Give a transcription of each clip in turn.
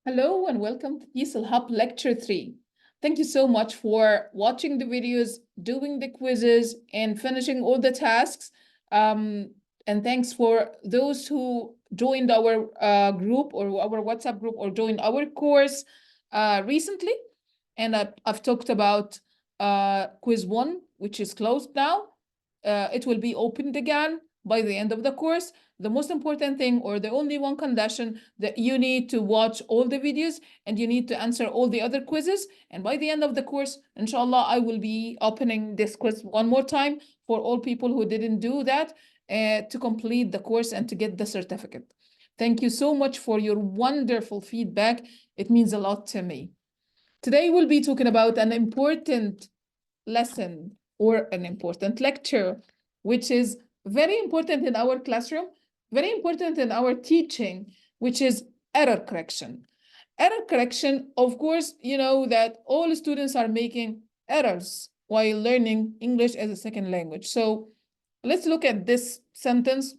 Hello and welcome to Tesol-Hub Lecture 3. Thank you so much for watching the videos, doing the quizzes, and finishing all the tasks. And thanks for those who joined our group or our WhatsApp group or joined our course recently. And I've talked about quiz 1, which is closed now. It will be opened again by the end of the course. The most important thing, or the only one condition, that you need to watch all the videos and you need to answer all the other quizzes. And by the end of the course, inshallah, I will be opening this quiz one more time for all people who didn't do that to complete the course and to get the certificate. Thank you so much for your wonderful feedback. It means a lot to me. Today we'll be talking about an important lesson or an important lecture, which is very important in our classroom, very important in our teaching, which is error correction. Error correction, of course, you know that all students are making errors while learning English as a second language. So let's look at this sentence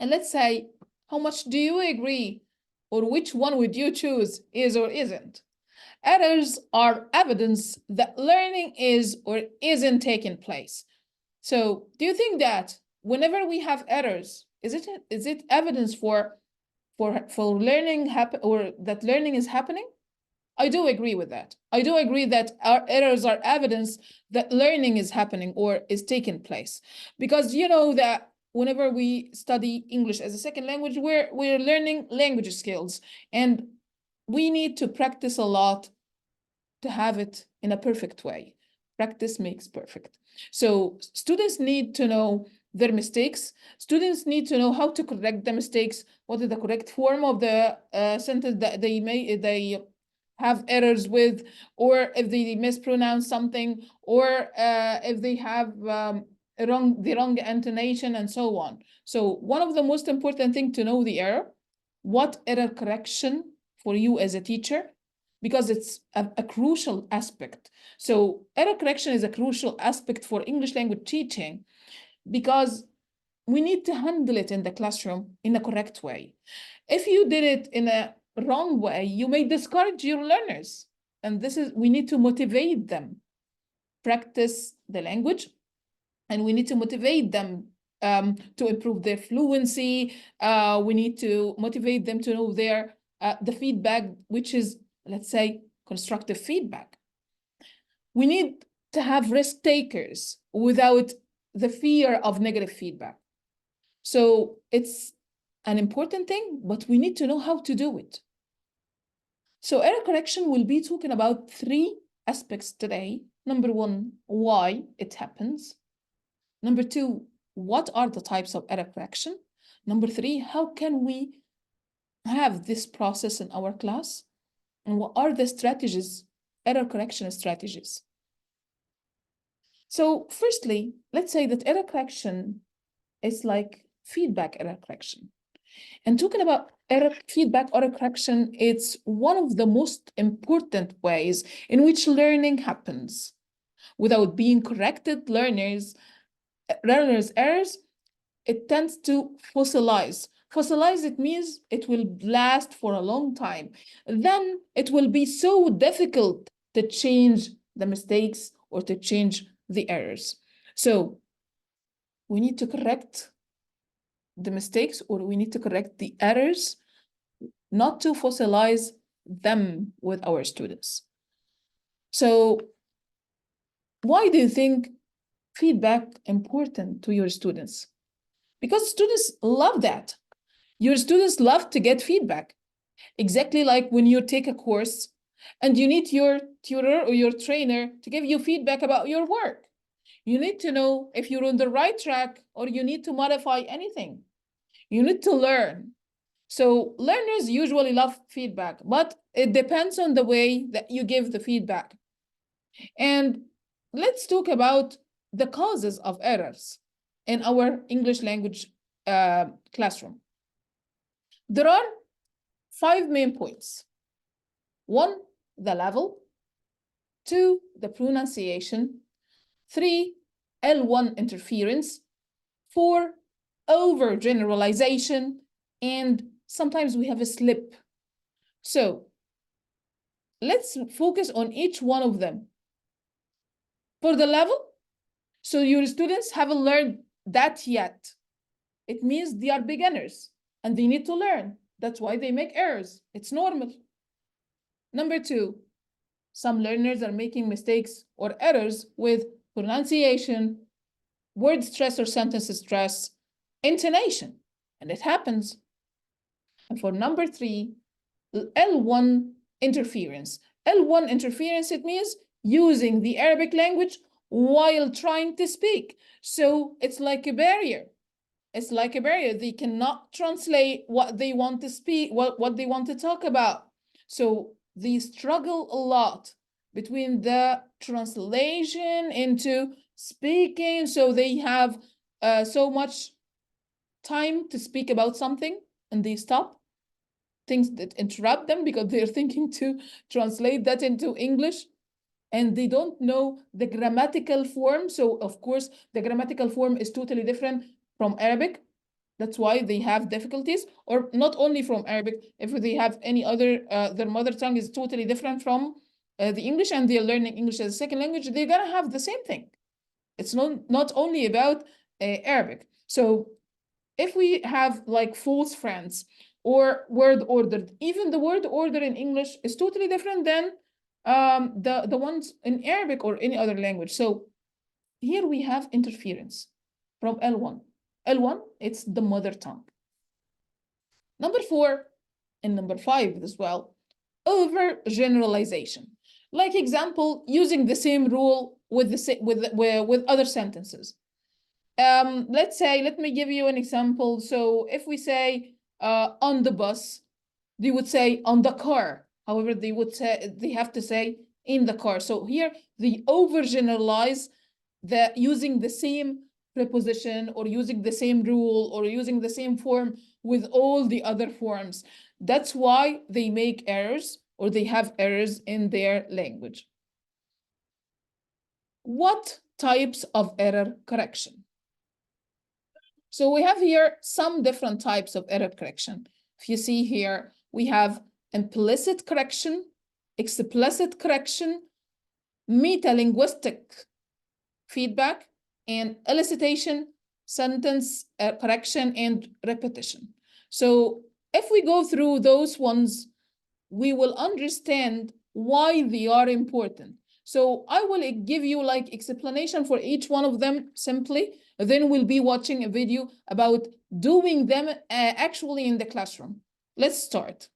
and let's say, how much do you agree, or which one would you choose, is or isn't? Errors are evidence that learning is or isn't taking place. So do you think that whenever we have errors, is it evidence for learning or that learning is happening? I do agree with that. I do agree that our errors are evidence that learning is happening or is taking place. Because you know that whenever we study English as a second language, we're learning language skills, and we need to practice a lot to have it in a perfect way. Practice makes perfect. So students need to know their mistakes. Students need to know how to correct the mistakes, what is the correct form of the sentence that they have errors with, or if they mispronounce something, or if they have the wrong intonation, and so on. So one of the most important thing to know the error, what error correction for you as a teacher, because it's a crucial aspect. So error correction is a crucial aspect for English language teaching, because we need to handle it in the classroom in a correct way. If you did it in a wrong way, you may discourage your learners. And we need to motivate them, practice the language, and we need to motivate them to improve their fluency. We need to motivate them to know the feedback, which is, let's say, constructive feedback. We need to have risk takers without the fear of negative feedback. So it's an important thing, but we need to know how to do it. So error correction will be talking about 3 aspects today. Number 1, why it happens. Number 2, what are the types of error correction? Number 3, how can we have this process in our class? And what are the strategies, error correction strategies? So firstly, let's say that error correction is like feedback error correction. And talking about feedback error correction, it's one of the most important ways in which learning happens. Without being corrected, learners' errors, it tends to fossilize. Fossilize, it means it will last for a long time. Then it will be so difficult to change the mistakes or to change the errors. So we need to correct the mistakes, or we need to correct the errors, not to fossilize them with our students. So why do you think feedback important to your students? Because students love that. Your students love to get feedback. Exactly like when you take a course and you need your tutor or your trainer to give you feedback about your work. You need to know if you're on the right track or you need to modify anything. You need to learn. So learners usually love feedback, but it depends on the way that you give the feedback. And let's talk about the causes of errors in our English language classroom. There are 5 main points. 1, the level. 2, the pronunciation. 3, L1 interference. 4, overgeneralization. And sometimes we have a slip. So let's focus on each one of them. For the level, so your students haven't learned that yet. It means they are beginners and they need to learn. That's why they make errors. It's normal. Number two, some learners are making mistakes or errors with pronunciation, word stress or sentence stress, intonation, and it happens. And for number three, L1 interference. L1 interference, it means using the Arabic language while trying to speak. So it's like a barrier. It's like a barrier. They cannot translate what they want to speak, what they want to talk about. So they struggle a lot between the translation into speaking. So they have so much time to speak about something and they stop. Things that interrupt them because they're thinking to translate that into English and they don't know the grammatical form. So of course, the grammatical form is totally different from Arabic. That's why they have difficulties, or not only from Arabic, if they have any other, their mother tongue is totally different from the English and they're learning English as a second language, they're gonna have the same thing. It's not only about Arabic. So if we have like false friends or word ordered, even the word order in English is totally different than the ones in Arabic or any other language. So here we have interference from L1. L1, it's the mother tongue. Number four, and number five as well, overgeneralization. Like example, using the same rule with with other sentences. Let's say, let me give you an example. So if we say on the bus, they would say on the car. However, they would say, they have to say in the car. So here they overgeneralize the using the same preposition or using the same rule or using the same form with all the other forms. That's why they make errors or they have errors in their language. What types of error correction? So we have here some different types of error correction. If you see here, we have implicit correction, explicit correction, metalinguistic feedback, and elicitation, sentence correction, and repetition. So if we go through those ones, we will understand why they are important. So I will give you like explanation for each one of them simply. Then we'll be watching a video about doing them actually in the classroom. Let's start.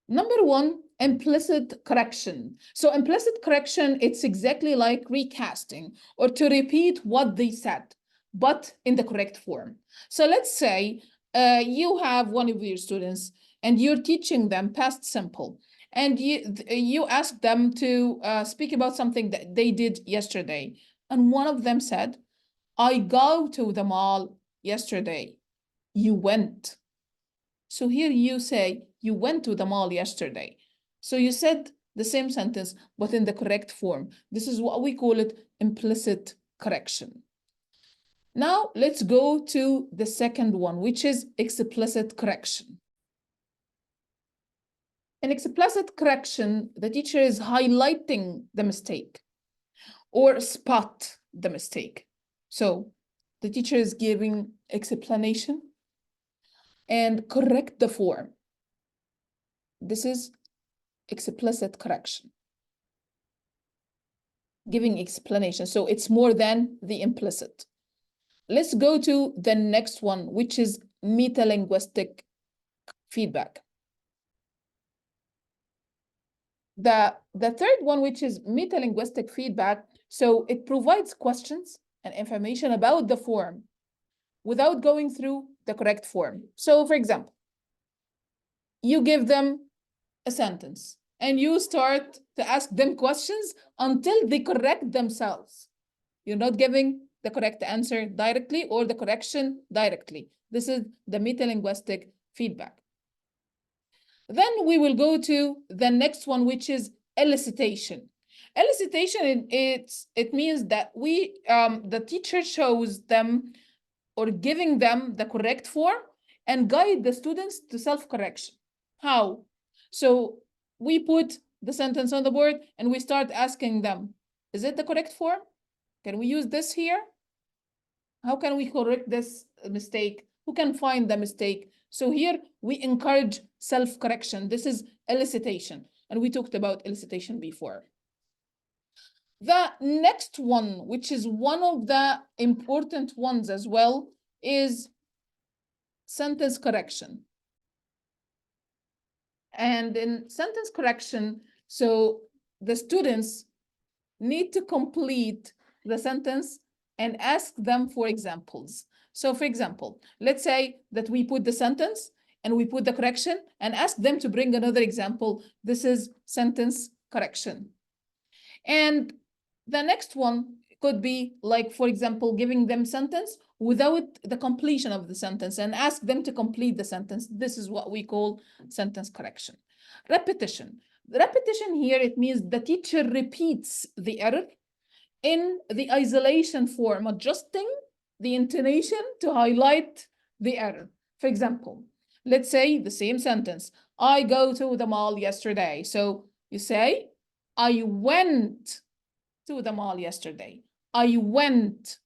Number one, implicit correction. So implicit correction, it's exactly like recasting or to repeat what they said, but in the correct form. So let's say you have one of your students and you're teaching them past simple, and you ask them to speak about something that they did yesterday. And one of them said, I go to the mall yesterday. You went. So here you say, you went to the mall yesterday. So you said the same sentence, but in the correct form. This is what we call it implicit correction. Now let's go to the second one, which is explicit correction. In explicit correction, the teacher is highlighting the mistake or spot the mistake. So the teacher is giving explanation and correct the form. This is explicit correction. Giving explanation. So it's more than the implicit. Let's go to the next one, which is metalinguistic feedback. The third one, which is metalinguistic feedback, so it provides questions and information about the form without going through the correct form. So for example, you give them a sentence and you start to ask them questions until they correct themselves. You're not giving the correct answer directly or the correction directly. This is the metalinguistic feedback. Then we will go to the next one, which is elicitation. Elicitation, it means that the teacher shows them or giving them the correct form and guide the students to self-correction. How? So we put the sentence on the board and we start asking them, is it the correct form? Can we use this here? How can we correct this mistake? Who can find the mistake? So here we encourage self-correction. This is elicitation. And we talked about elicitation before. The next one, which is one of the important ones as well, is sentence correction. And in sentence correction, so the students need to complete the sentence and ask them for examples. So for example, let's say that we put the sentence and we put the correction and ask them to bring another example. This is sentence correction. And the next one could be like, for example, giving them sentence without the completion of the sentence and ask them to complete the sentence. This is what we call sentence correction. Repetition. The repetition here, it means the teacher repeats the error in the isolation form, adjusting the intonation to highlight the error. For example, let's say the same sentence, I go to the mall yesterday. So you say, I went to the mall yesterday. I went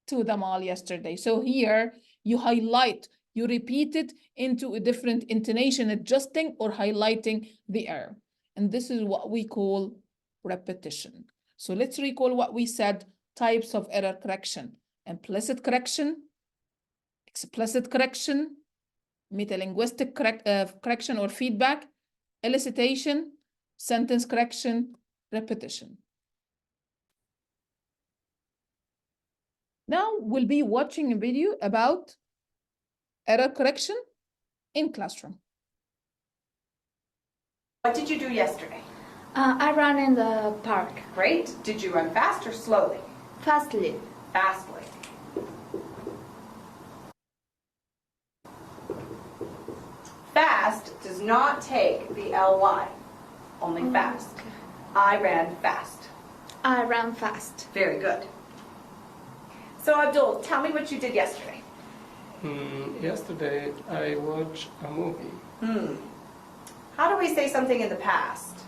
to the mall yesterday. So here you highlight, you repeat it into a different intonation, adjusting or highlighting the error. And this is what we call repetition. So let's recall what we said, types of error correction: implicit correction, explicit correction, metalinguistic correction or feedback, elicitation, sentence correction, repetition. Now we'll be watching a video about error correction in classroom. What did you do yesterday? I ran in the park. Great. Did you run fast or slowly? Fastly. Fastly. Fast does not take the ly, only fast. Okay. I ran fast. I ran fast. Very good. So Abdul, tell me what you did yesterday. Yesterday I watched a movie. How do we say something in the past?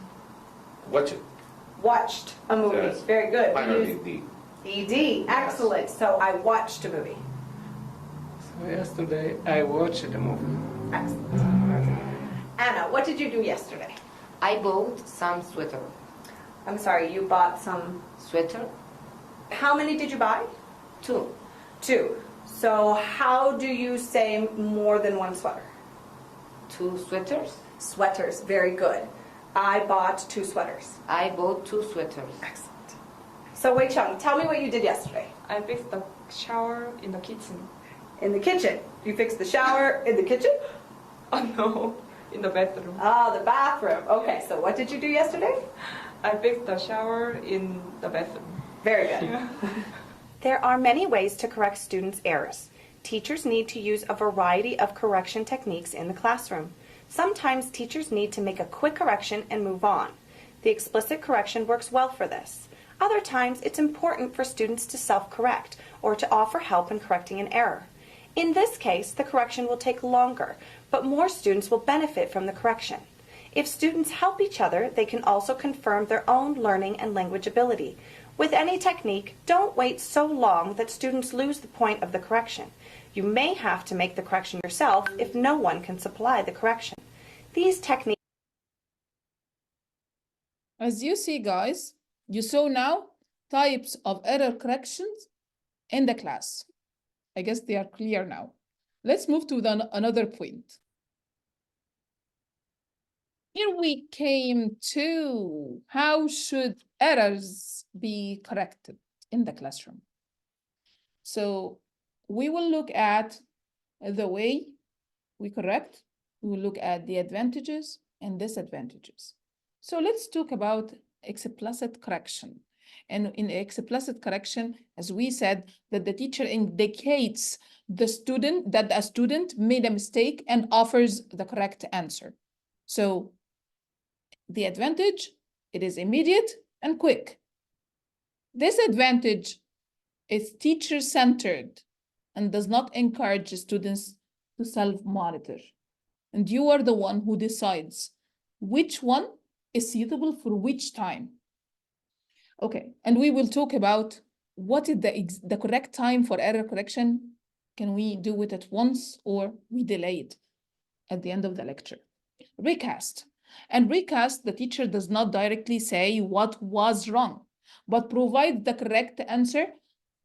Watch it. Watched a movie. Yes. Very good. Final We ED. use ED. Excellent. So I watched a movie. So yesterday I watched a movie. Excellent. Anna, what did you do yesterday? I bought some sweater. I'm sorry, you bought some. Sweater? How many did you buy? 2. 2. So how do you say more than one sweater? 2 sweaters? Sweaters. Very good. I bought 2 sweaters. I bought 2 sweaters. Excellent. So Wei Chung, tell me what you did yesterday. I fixed the shower in the kitchen. In the kitchen. You fixed the shower in the kitchen? Oh no, in the bedroom. Ah, the bathroom. Okay, so what did you do yesterday? I fixed the shower in the bathroom. Very good. There are many ways to correct students' errors. Teachers need to use a variety of correction techniques in the classroom. Sometimes teachers need to make a quick correction and move on. The explicit correction works well for this. Other times, it's important for students to self-correct or to offer help in correcting an error. In this case, the correction will take longer, but more students will benefit from the correction. If students help each other, they can also confirm their own learning and language ability. With any technique, don't wait so long that students lose the point of the correction. You may have to make the correction yourself if no one can supply the correction. These techniques. As you see, guys, you saw now types of error corrections in the class. I guess they are clear now. Let's move to another point. Here we came to how should errors be corrected in the classroom. So we will look at the way we correct. We will look at the advantages and disadvantages. So let's talk about explicit correction. And in explicit correction, as we said, that the teacher indicates the student that a student made a mistake and offers the correct answer. So the advantage, it is immediate and quick. Disadvantage is teacher-centered and does not encourage students to self-monitor. and you are the one who decides which one is suitable for which time. Okay, and we will talk about what is the correct time for error correction. Can we do it at once or we delay it at the end of the lecture? Recast. And recast, the teacher does not directly say what was wrong, but provide the correct answer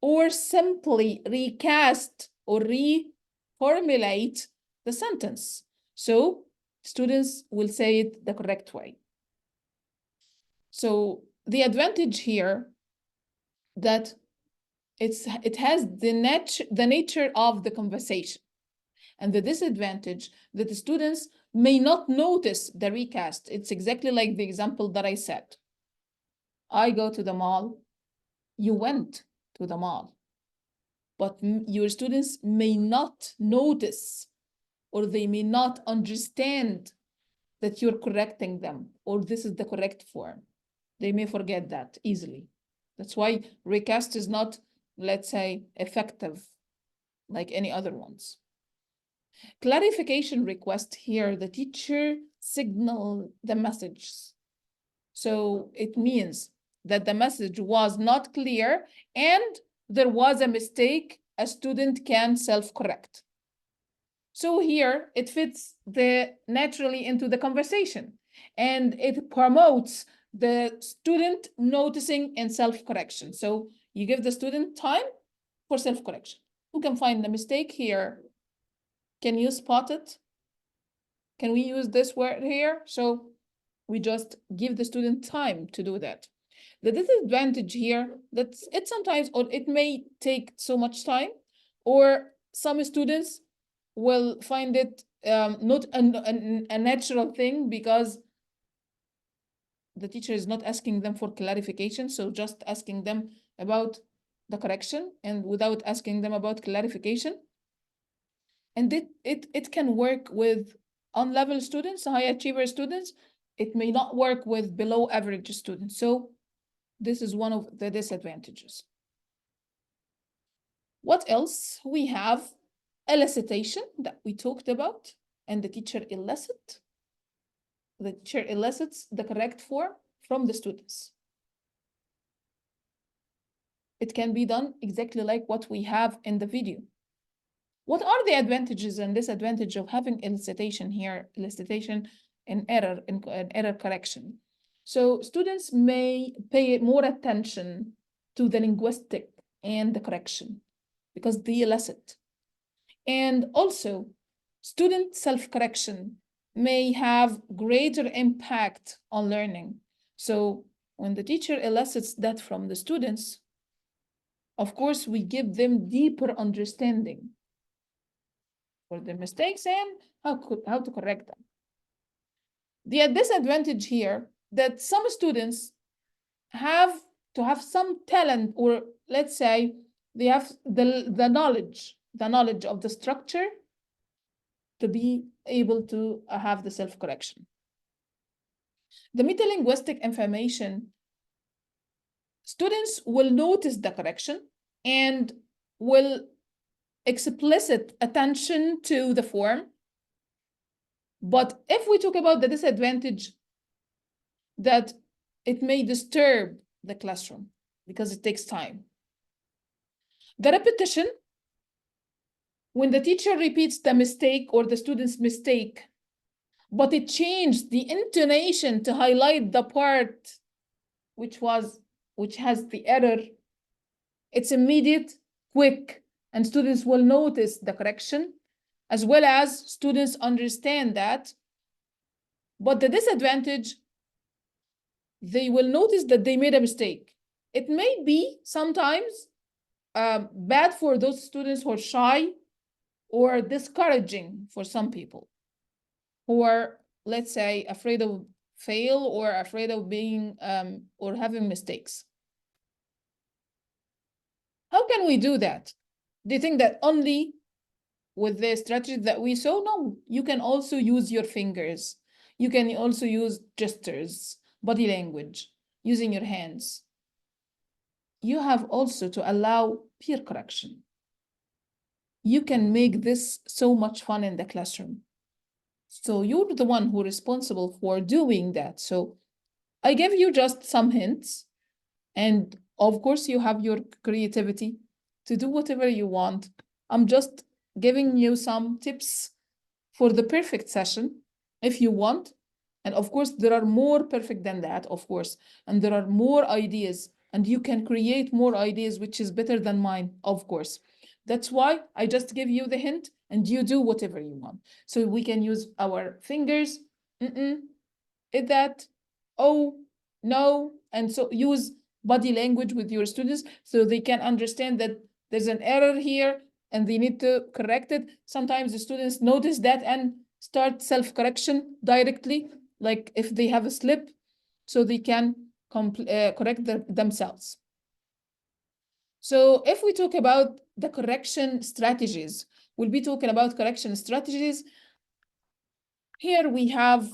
or simply recast or reformulate the sentence. So students will say it the correct way. So the advantage here that it has the nature of the conversation, and the disadvantage that the students may not notice the recast. It's exactly like the example that I said. I go to the mall, you went to the mall, but your students may not notice or they may not understand that you're correcting them or this is the correct form. They may forget that easily. That's why recast is not, let's say, effective like any other ones. Clarification request here, the teacher signal the messages. So it means that the message was not clear and there was a mistake, a student can self-correct. So here it fits naturally into the conversation and it promotes the student noticing and self-correction. So you give the student time for self-correction. Who can find the mistake here? Can you spot it? Can we use this word here? So we just give the student time to do that. The disadvantage here, that it sometimes, or it may take so much time, or some students will find it not a natural thing because the teacher is not asking them for clarification, so just asking them about the correction and without asking them about clarification. And it can work with on-level students, high achiever students. It may not work with below average students. So this is one of the disadvantages. What else? We have elicitation that we talked about, and the teacher elicits the correct form from the students. It can be done exactly like what we have in the video. What are the advantages and disadvantages of having elicitation here, elicitation and error correction? So students may pay more attention to the linguistic and the correction because they elicit. And also, student self-correction may have greater impact on learning. So when the teacher elicits that from the students, of course, we give them deeper understanding for their mistakes and how to correct them. The disadvantage here that some students have to have some talent, or let's say they have the knowledge of the structure to be able to have the self-correction. The metalinguistic information, students will notice the correction and will explicit attention to the form. But if we talk about the disadvantage, that it may disturb the classroom because it takes time. The repetition, when the teacher repeats the mistake or the student's mistake, but it changed the intonation to highlight the part which has the error, it's immediate, quick, and students will notice the correction, as well as students understand that. But the disadvantage, they will notice that they made a mistake. It may be sometimes bad for those students who are shy or discouraging for some people who are, let's say, afraid of fail or afraid of being or having mistakes. How can we do that? Do you think that only with the strategy that we saw? No, you can also use your fingers. You can also use gestures, body language, using your hands. You have also to allow peer correction. You can make this so much fun in the classroom. So you're the one who responsible for doing that. So I give you just some hints, and of course you have your creativity to do whatever you want. I'm just giving you some tips for the perfect session if you want. And of course, there are more perfect than that, of course, and there are more ideas, and you can create more ideas, which is better than mine, of course. That's why I just give you the hint and you do whatever you want. So we can use our fingers, is that, oh, no, and so use body language with your students so they can understand that there's an error here and they need to correct it. Sometimes the students notice that and start self-correction directly, like if they have a slip, so they can correct themselves. So if we talk about the correction strategies, we'll be talking about correction strategies. Here we have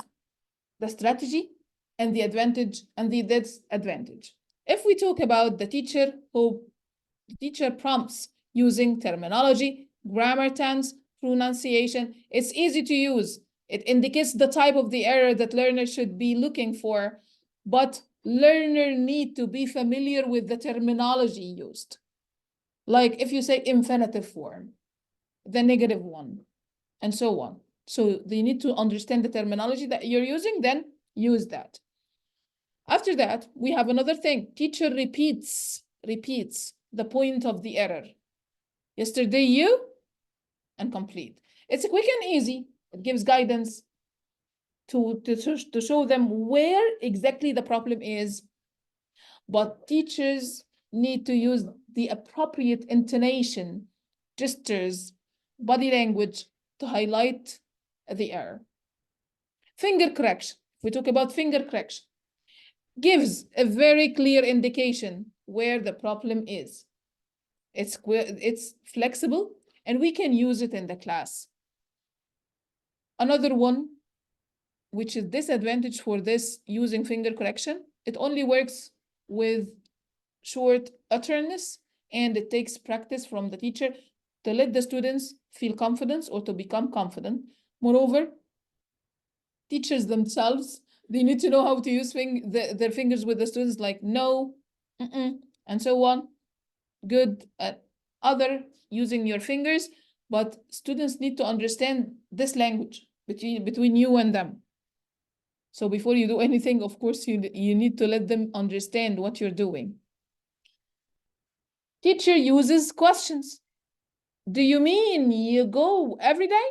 the strategy and the advantage and the disadvantage. If we talk about the teacher prompts using terminology, grammar, tense, pronunciation, it's easy to use. It indicates the type of the error that learners should be looking for, but learner need to be familiar with the terminology used. Like if you say infinitive form, the negative one, and so on. So they need to understand the terminology that you're using, then use that. After that, we have another thing. Teacher repeats the point of the error. Yesterday you, and complete. It's quick and easy. It gives guidance to show them where exactly the problem is. But teachers need to use the appropriate intonation, gestures, body language to highlight the error. Finger correction. If we talk about finger correction, gives a very clear indication where the problem is. It's flexible and we can use it in the class. Another one, which is disadvantage for this using finger correction, it only works with short utterances and it takes practice from the teacher to let the students feel confidence or to become confident. Moreover, teachers themselves, they need to know how to use their fingers with the students, like no, and so on. Good at other using your fingers, but students need to understand this language between you and them. So before you do anything, of course, you need to let them understand what you're doing. Teacher uses questions. Do you mean you go every day?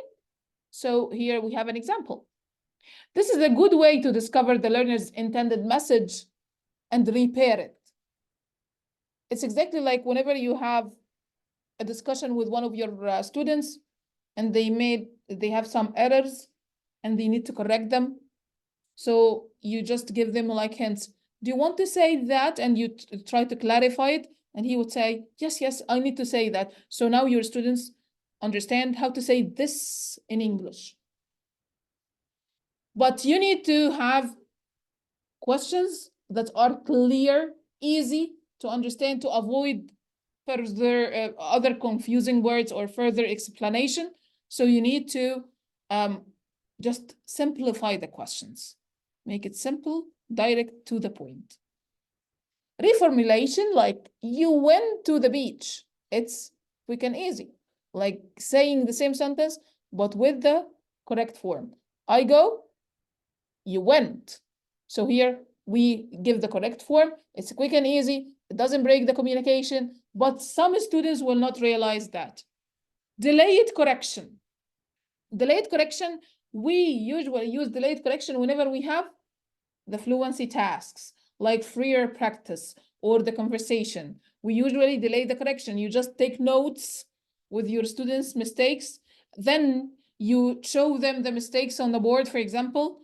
So here we have an example. This is a good way to discover the learner's intended message and repair it. It's exactly like whenever you have a discussion with one of your students and they have some errors and they need to correct them. So you just give them like hints. Do you want to say that? And you try to clarify it. And he would say, yes, I need to say that. So now your students understand how to say this in English. But you need to have questions that are clear, easy to understand, to avoid further other confusing words or further explanation. So you need to just simplify the questions. Make it simple, direct, to the point. Reformulation, like you went to the beach. It's quick and easy. Like saying the same sentence, but with the correct form. I go, you went. So here we give the correct form. It's quick and easy. It doesn't break the communication, but some students will not realize that. Delayed correction. Delayed correction, we usually use delayed correction whenever we have the fluency tasks, like freer practice or the conversation. We usually delay the correction. You just take notes with your students' mistakes. Then you show them the mistakes on the board, for example,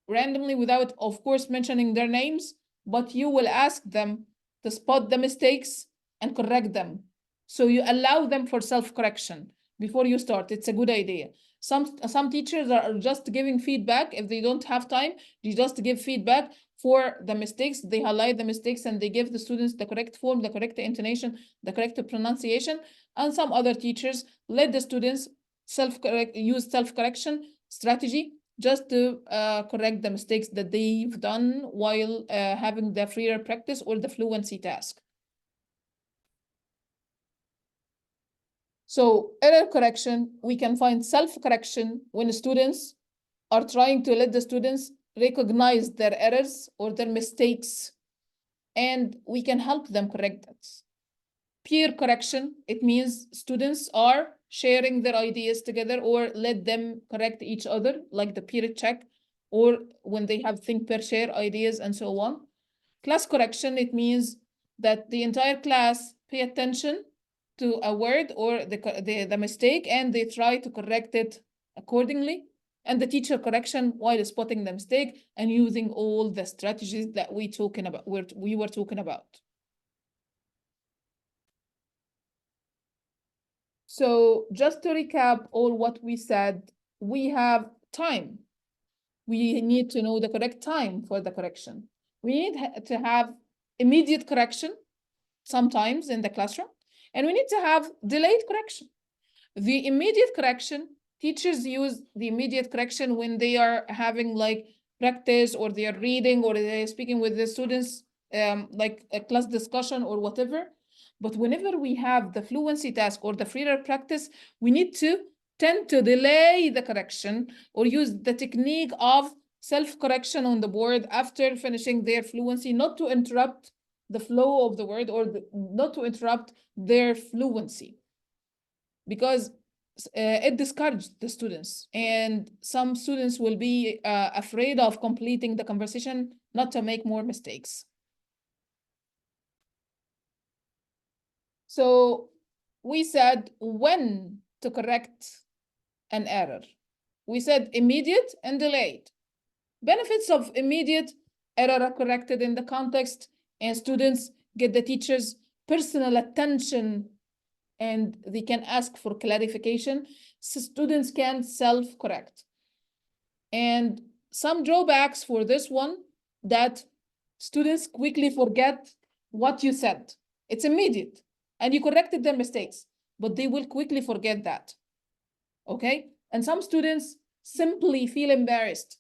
randomly without, of course, mentioning their names, but you will ask them to spot the mistakes and correct them. So you allow them for self-correction before you start. It's a good idea. Some teachers are just giving feedback. If they don't have time, they just give feedback for the mistakes. They highlight the mistakes and they give the students the correct form, the correct intonation, the correct pronunciation. And some other teachers let the students use self-correction strategy just to correct the mistakes that they've done while having the freer practice or the fluency task. So error correction, we can find self-correction when students are trying to let the students recognize their errors or their mistakes, and we can help them correct that. Peer correction, it means students are sharing their ideas together or let them correct each other, like the peer check, or when they have think pair share ideas and so on. Class correction, it means that the entire class pay attention to a word or the mistake and they try to correct it accordingly. And the teacher correction while spotting the mistake and using all the strategies that we were talking about. So just to recap all what we said, we have time. We need to know the correct time for the correction. We need to have immediate correction sometimes in the classroom, and we need to have delayed correction. The immediate correction, teachers use the immediate correction when they are having like practice or they are reading or they're speaking with the students, like a class discussion or whatever. But whenever we have the fluency task or the freer practice, we need to tend to delay the correction or use the technique of self-correction on the board after finishing their fluency, not to interrupt the flow of the word or not to interrupt their fluency, because it discouraged the students, and some students will be afraid of completing the conversation not to make more mistakes. So we said when to correct an error. We said immediate and delayed. Benefits of immediate: error are corrected in the context and students get the teacher's personal attention and they can ask for clarification. So students can self-correct. And some drawbacks for this one, that students quickly forget what you said. It's immediate and you corrected their mistakes, but they will quickly forget that. Okay? And some students simply feel embarrassed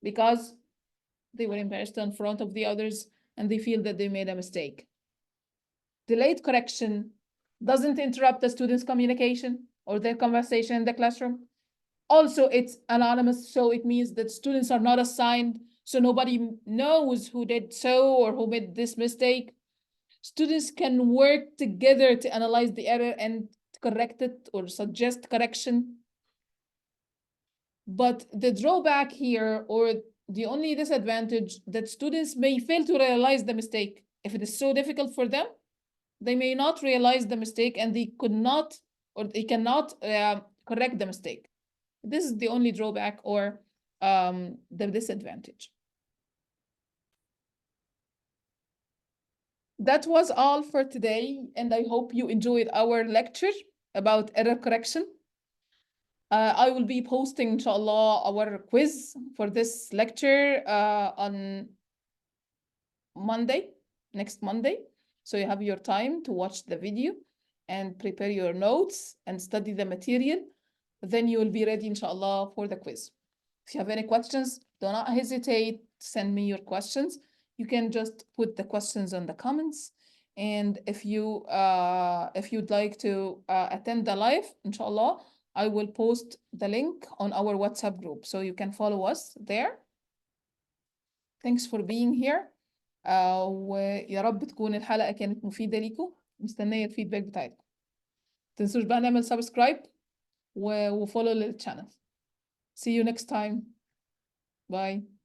because they were embarrassed in front of the others and they feel that they made a mistake. Delayed correction doesn't interrupt the students' communication or their conversation in the classroom. Also, it's anonymous, so it means that students are not assigned, so nobody knows who did so or who made this mistake. Students can work together to analyze the error and correct it or suggest correction. But the drawback here, or the only disadvantage, that students may fail to realize the mistake. If it is so difficult for them, they may not realize the mistake and they could not, or they cannot correct the mistake. This is the only drawback or the disadvantage. That was all for today, and I hope you enjoyed our lecture about error correction. I will be posting, inshallah, our quiz for this lecture on Monday, next Monday. So you have your time to watch the video and prepare your notes and study the material. Then you will be ready, inshallah, for the quiz. If you have any questions, do not hesitate to send me your questions. You can just put the questions in the comments. And if you'd like to attend the live, inshallah, I will post the link on our WhatsApp group, so you can follow us there. Thanks for being here. ويا رب تكون الحلقة كانت مفيدة ليكم. مستنية الفيدباك بتاعتكم. تنسوش بقى نعمل سبسكرايب وفولو للchannel. See you next time. Bye.